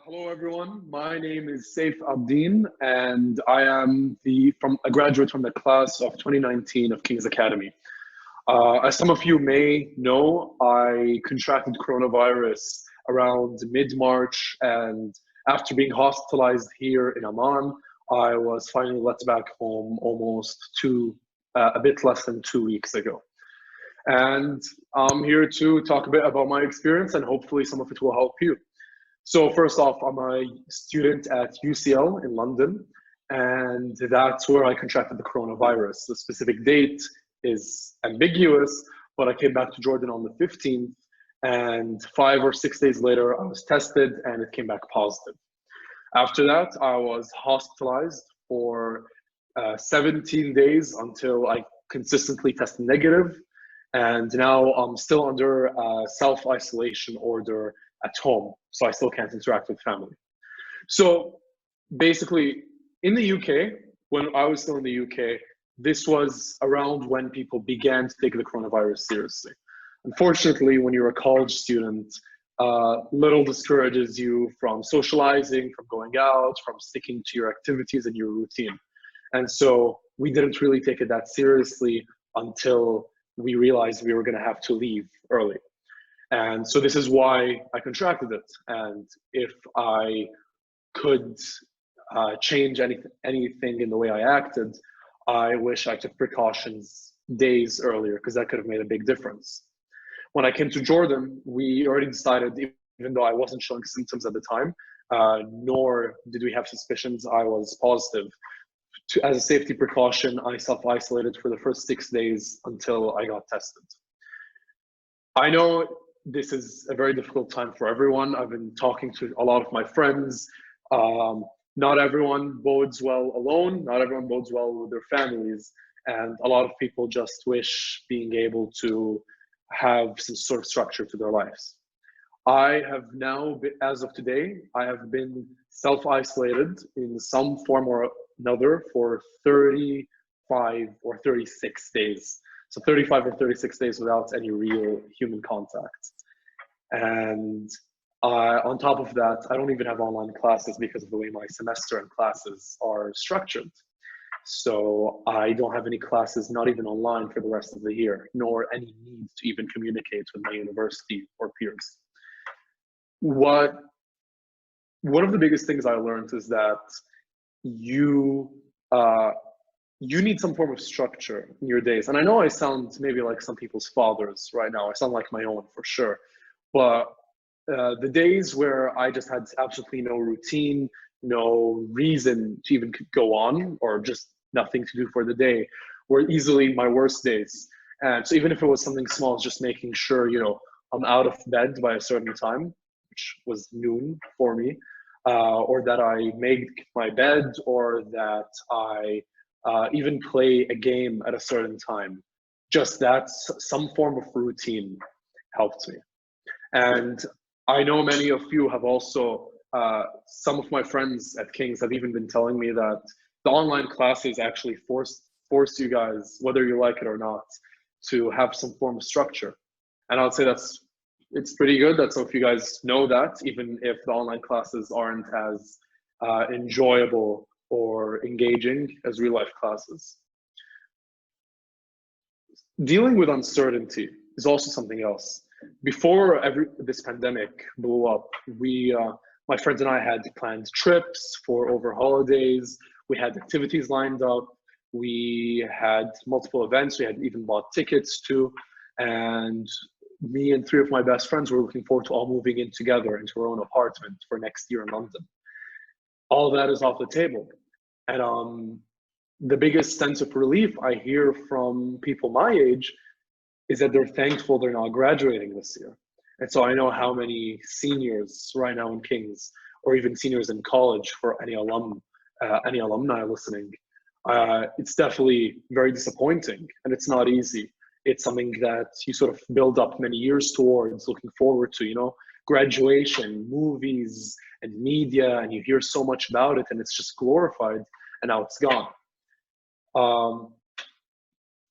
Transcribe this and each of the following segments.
Hello, everyone. My name is Sayf Abdeen, and I am a graduate from the class of 2019 of King's Academy. As some of you may know, I contracted coronavirus around mid-March, and after being hospitalized here in Amman, I was finally let back home a bit less than 2 weeks ago. And I'm here to talk a bit about my experience, and hopefully some of it will help you. So first off, I'm a student at UCL in London, and that's where I contracted the coronavirus. The specific date is ambiguous, but I came back to Jordan on the 15th, and 5 or 6 days later, I was tested and it came back positive. After that, I was hospitalized for 17 days until I consistently tested negative, and now I'm still under a self-isolation order at home, so I still can't interact with family. So basically, in the UK, when I was still in the UK, this was around when people began to take the coronavirus seriously. Unfortunately, when you're a college student, little discourages you from socializing, from going out, from sticking to your activities and your routine. And so we didn't really take it that seriously until we realized we were going to have to leave early. And so this is why I contracted it. And if I could change anything in the way I acted, I wish I took precautions days earlier, because that could have made a big difference. When I came to Jordan, we already decided, even though I wasn't showing symptoms at the time, nor did we have suspicions I was positive. As a safety precaution, I self-isolated for the first 6 days until I got tested. I know this is a very difficult time for everyone. I've been talking to a lot of my friends. Not everyone bodes well alone. Not everyone bodes well with their families. And a lot of people just wish being able to have some sort of structure to their lives. I have now, as of today, I have been self-isolated in some form or another for 35 or 36 days. So 35 or 36 days without any real human contact. And on top of that, I don't even have online classes because of the way my semester and classes are structured. So I don't have any classes, not even online, for the rest of the year, nor any need to even communicate with my university or peers. One of the biggest things I learned is that you need some form of structure in your days. And I know I sound maybe like some people's fathers right now. I sound like my own for sure. But the days where I just had absolutely no routine, no reason to even go on, or just nothing to do for the day, were easily my worst days. And so even if it was something small, just making sure, I'm out of bed by a certain time, which was noon for me, or that I make my bed, or that I even play a game at a certain time. Just that some form of routine helped me. And I know many of you have also, some of my friends at King's have even been telling me that the online classes actually force you guys, whether you like it or not, to have some form of structure. And I would say it's pretty good. That's if you guys know that, even if the online classes aren't as enjoyable or engaging as real life classes. Dealing with uncertainty is also something else. Before this pandemic blew up, my friends and I had planned trips for over holidays. We had activities lined up. We had multiple events. We had even bought tickets to, and me and 3 of my best friends were looking forward to all moving in together into our own apartment for next year in London. All that is off the table. And the biggest sense of relief I hear from people my age is that they're thankful they're not graduating this year. And so I know how many seniors right now in King's, or even seniors in college, for any alumni listening, it's definitely very disappointing, and it's not easy. It's something that you sort of build up many years towards, looking forward to, graduation, movies and media, and you hear so much about it, and it's just glorified, and now it's gone.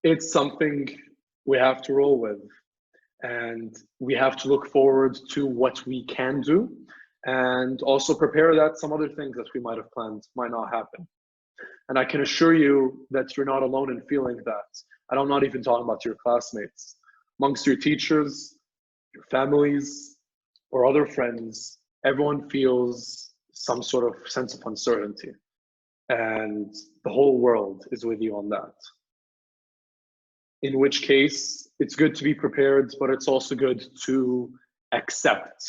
It's something we have to roll with, and we have to look forward to what we can do and also prepare that some other things that we might have planned might not happen. And I can assure you that you're not alone in feeling that. And I'm not even talking about your classmates. Amongst your teachers, your families, or other friends, everyone feels some sort of sense of uncertainty. And the whole world is with you on that. In which case, it's good to be prepared, but it's also good to accept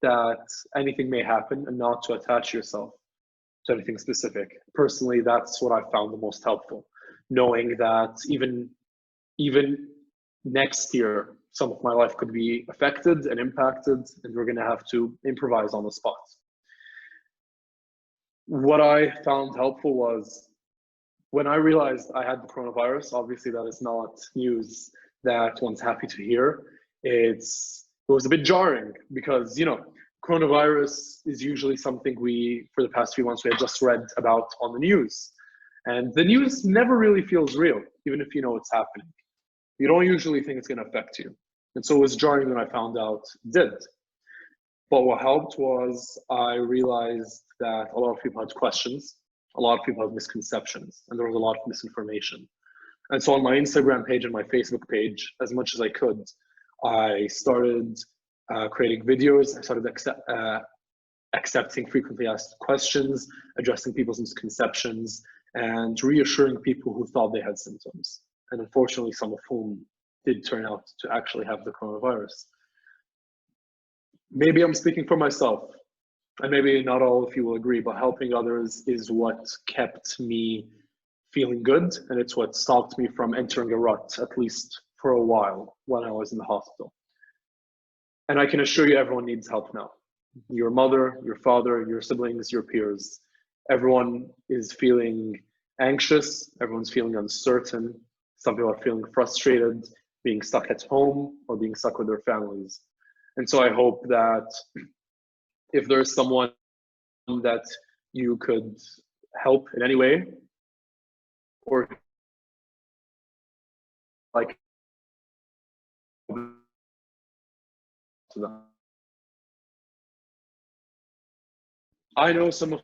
that anything may happen and not to attach yourself to anything specific. Personally, that's what I found the most helpful, knowing that even next year, some of my life could be affected and impacted, and we're gonna have to improvise on the spot. What I found helpful was when I realized I had the coronavirus. Obviously that is not news that one's happy to hear. It was a bit jarring because, you know, coronavirus is usually something for the past few months, we had just read about on the news. And the news never really feels real, even if you know it's happening. You don't usually think it's gonna affect you. And so it was jarring when I found out it did. But what helped was I realized that a lot of people had questions, a lot of people had misconceptions, and there was a lot of misinformation. And so on my Instagram page and my Facebook page, as much as I could, I started creating videos. I started accepting frequently asked questions, addressing people's misconceptions, and reassuring people who thought they had symptoms. And unfortunately, some of whom did turn out to actually have the coronavirus. Maybe I'm speaking for myself, and maybe not all of you will agree, but helping others is what kept me feeling good, and it's what stopped me from entering a rut, at least for a while when I was in the hospital. And I can assure you everyone needs help now. Your mother, your father, your siblings, your peers. Everyone is feeling anxious, everyone's feeling uncertain. Some people are feeling frustrated, being stuck at home or being stuck with their families. And so I hope that if there's someone that you could help in any way, or like to them. I know some of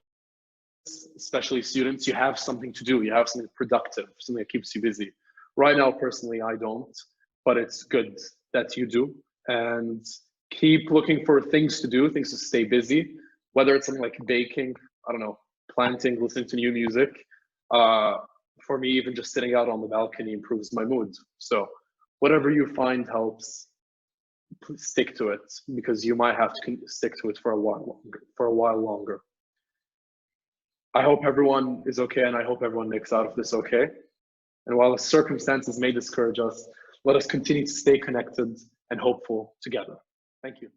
us, especially students, you have something to do, you have something productive, something that keeps you busy. Right now, personally, I don't, but it's good that you do. And keep looking for things to do, things to stay busy, whether it's something like baking, I don't know, planting, listening to new music. For me, even just sitting out on the balcony improves my mood. So whatever you find helps, stick to it, because you might have to stick to it for a while longer. I hope everyone is okay, and I hope everyone makes out of this okay. And while the circumstances may discourage us, let us continue to stay connected and hopeful together. Thank you.